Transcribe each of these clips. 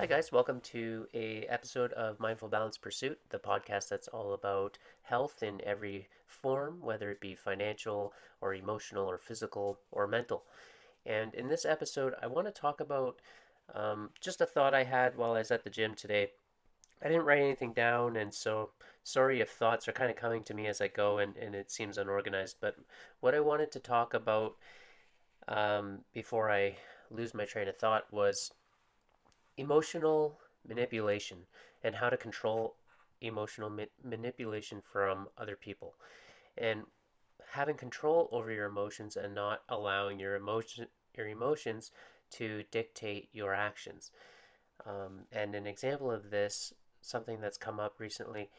Hi guys, welcome to a episode of Mindful Balance Pursuit, the podcast that's all about health in every form, whether it be financial or emotional or physical or mental. And in this episode, I want to talk about just a thought I had while I was at the gym today. I didn't write anything down, and so sorry if thoughts are kind of coming to me as I go and it seems unorganized. But what I wanted to talk about before I lose my train of thought was emotional manipulation and how to control emotional manipulation from other people, and having control over your emotions and not allowing your emotions to dictate your actions. And an example of this, something that's come up recently,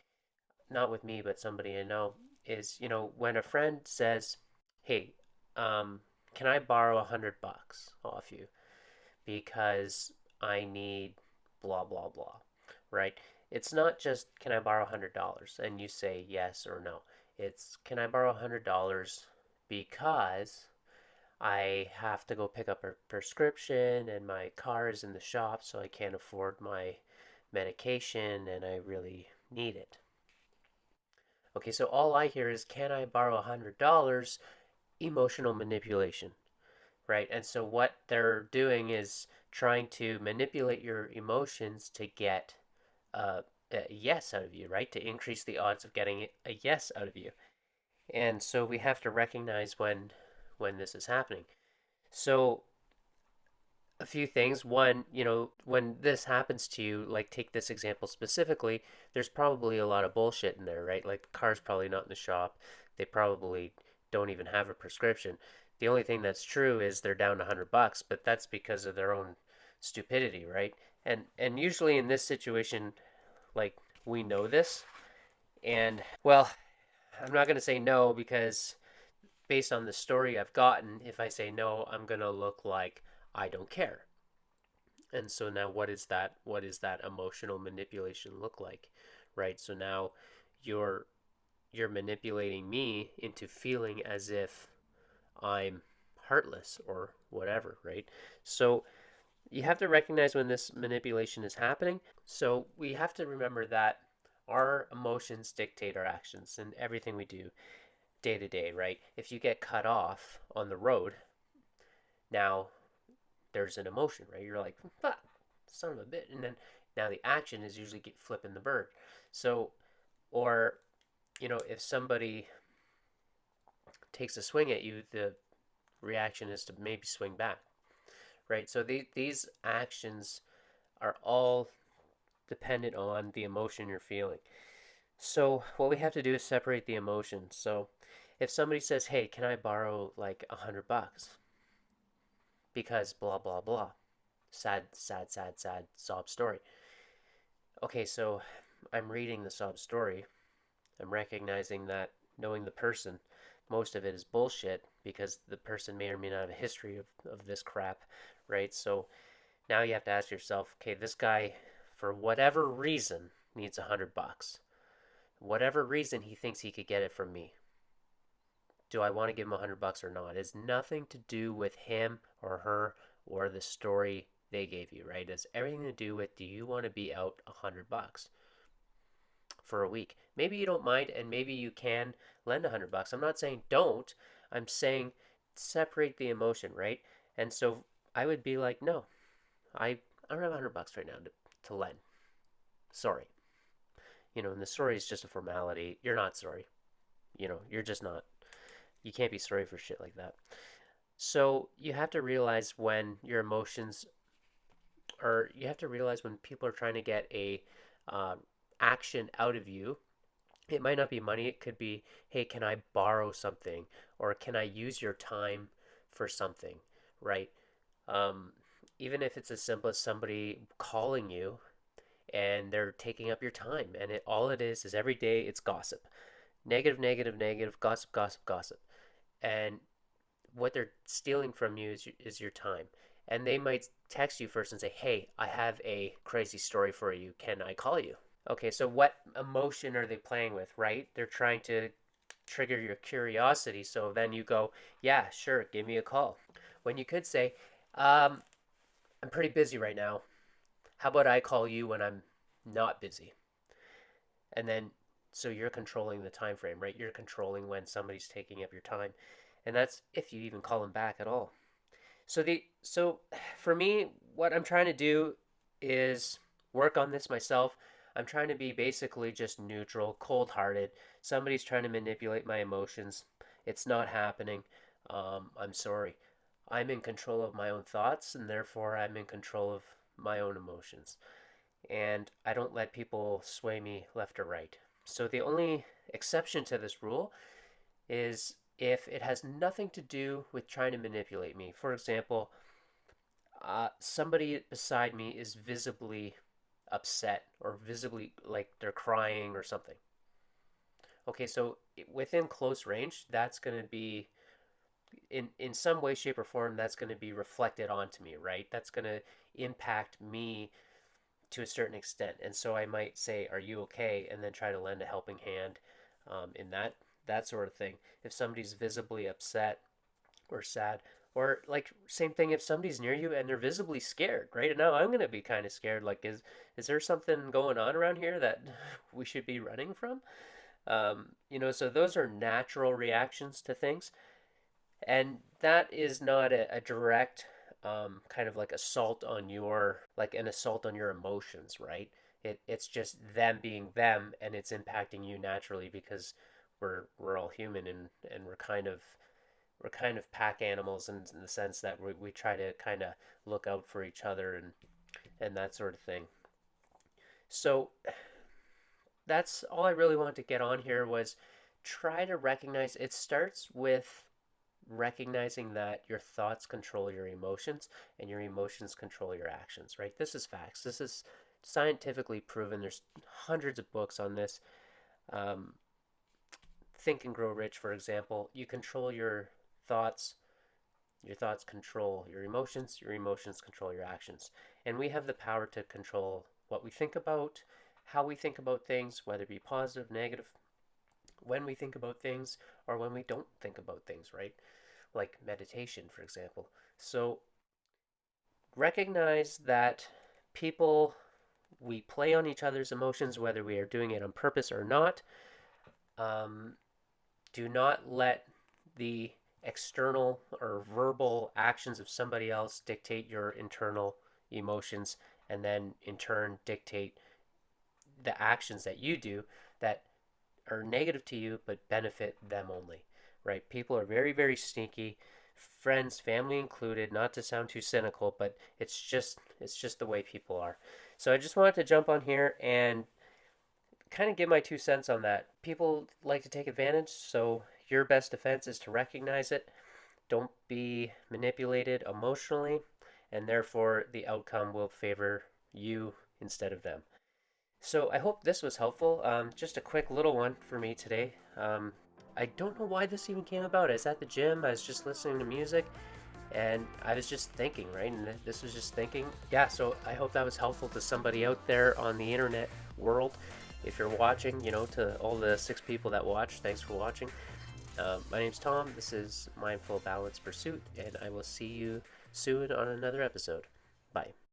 not with me but somebody I know, is when a friend says, "Hey, can I borrow $100 off you because I need blah, blah, blah," right? It's not just, "Can I borrow $100?" and you say yes or no. It's, "Can I borrow $100 because I have to go pick up a prescription and my car is in the shop, so I can't afford my medication and I really need it." Okay, so all I hear is, "Can I borrow $100?" Emotional manipulation, right? And so what they're doing is trying to manipulate your emotions to get a yes out of you, right? To increase the odds of getting a yes out of you. And so we have to recognize when this is happening. So a few things. One, when this happens to you, like take this example specifically, there's probably a lot of bullshit in there, right? Like the car's probably not in the shop. They probably don't even have a prescription. The only thing that's true is they're down $100, but that's because of their own stupidity, right? And usually in this situation, like, we know this, and well, I'm not going to say no because based on the story I've gotten, if I say no, I'm going to look like I don't care. And so now what is that emotional manipulation look like? Right? So now you're you're manipulating me into feeling as if I'm heartless or whatever, right? So you have to recognize when this manipulation is happening. So we have to remember that our emotions dictate our actions and everything we do day to day, right? If you get cut off on the road, now there's an emotion, right? You're like, "Fuck, son of a bit," and then now the action is usually get flipping the bird. So, or if somebody takes a swing at you, the reaction is to maybe swing back, right? So these actions are all dependent on the emotion you're feeling. So what we have to do is separate the emotions. So if somebody says, "Hey, can I borrow like $100 because blah blah blah," sad, sad, sad, sad sob story. Okay, so I'm reading the sob story. I'm recognizing that, knowing the person, most of it is bullshit because the person may or may not have a history of this crap, right? So now you have to ask yourself, okay, this guy, for whatever reason, needs $100. Whatever reason he thinks he could get it from me. Do I want to give him $100 or not? It has nothing to do with him or her or the story they gave you, right? It has everything to do with, do you want to be out $100 for a week? Maybe you don't mind, and maybe you can lend $100. I'm not saying don't. I'm saying separate the emotion, right? And so I would be like, no, I don't have $100 right now to lend. Sorry. And the sorry is just a formality. You're not sorry. You're just not. You can't be sorry for shit like that. So you have to realize when your emotions, or you have to realize when people are trying to get a uh, action out of you. It might not be money. It could be, "Hey, can I borrow something?" Or, "Can I use your time for something?" Right? Um, Even if it's as simple as somebody calling you and they're taking up your time, and all it is every day it's gossip, negative, negative, negative, gossip, gossip, gossip, and what they're stealing from you is your time. And they might text you first and say, "Hey, I have a crazy story for you. Can I call you?" Okay, so what emotion are they playing with, right? They're trying to trigger your curiosity. So then you go, "Yeah, sure, give me a call." When you could say, "I'm pretty busy right now. How about I call you when I'm not busy? And then so you're controlling the time frame, right? You're controlling when somebody's taking up your time. And that's if you even call them back at all. So for me, what I'm trying to do is work on this myself. I'm trying to be basically just neutral, cold-hearted. Somebody's trying to manipulate my emotions. It's not happening. I'm sorry. I'm in control of my own thoughts, and therefore I'm in control of my own emotions. And I don't let people sway me left or right. So the only exception to this rule is if it has nothing to do with trying to manipulate me. For example, somebody beside me is visibly upset or visibly like they're crying or something. Okay, so within close range, that's going to be in some way, shape, or form, that's going to be reflected onto me, right? That's going to impact me to a certain extent. And so I might say, "Are you okay?" and then try to lend a helping hand in that sort of thing. If somebody's visibly upset or sad, or like same thing if somebody's near you and they're visibly scared, right? And now I'm gonna be kind of scared. Like, is there something going on around here that we should be running from? So those are natural reactions to things, and that is not a direct kind of like assault on your like an assault on your emotions, right? It's just them being them, and it's impacting you naturally because we're all human, and we're kind of pack animals in the sense that we try to kind of look out for each other and that sort of thing. So that's all I really wanted to get on here was try to recognize it starts with recognizing that your thoughts control your emotions and your emotions control your actions, right? This is facts. This is scientifically proven. There's hundreds of books on this. Um, Think and Grow Rich, for example, you control your thoughts control your emotions control your actions. And we have the power to control what we think about, how we think about things, whether it be positive, negative, when we think about things, or when we don't think about things, right? Like meditation, for example. So recognize that people, we play on each other's emotions, whether we are doing it on purpose or not. Um, do not let the external or verbal actions of somebody else dictate your internal emotions and then in turn dictate the actions that you do that are negative to you but benefit them only, right? People are very, very sneaky, friends, family included, not to sound too cynical, but it's just the way people are. So I just wanted to jump on here and kind of give my 2 cents on that. People like to take advantage, so your best defense is to recognize it. Don't be manipulated emotionally, and therefore the outcome will favor you instead of them. So I hope this was helpful. Just a quick little one for me today. I don't know why this even came about. I was at the gym, I was just listening to music, and I was just thinking, right? And this was just thinking. Yeah, so I hope that was helpful to somebody out there on the internet world. If you're watching, to all the 6 people that watch, thanks for watching. My name's Tom. This is Mindful Balance Pursuit, and I will see you soon on another episode. Bye.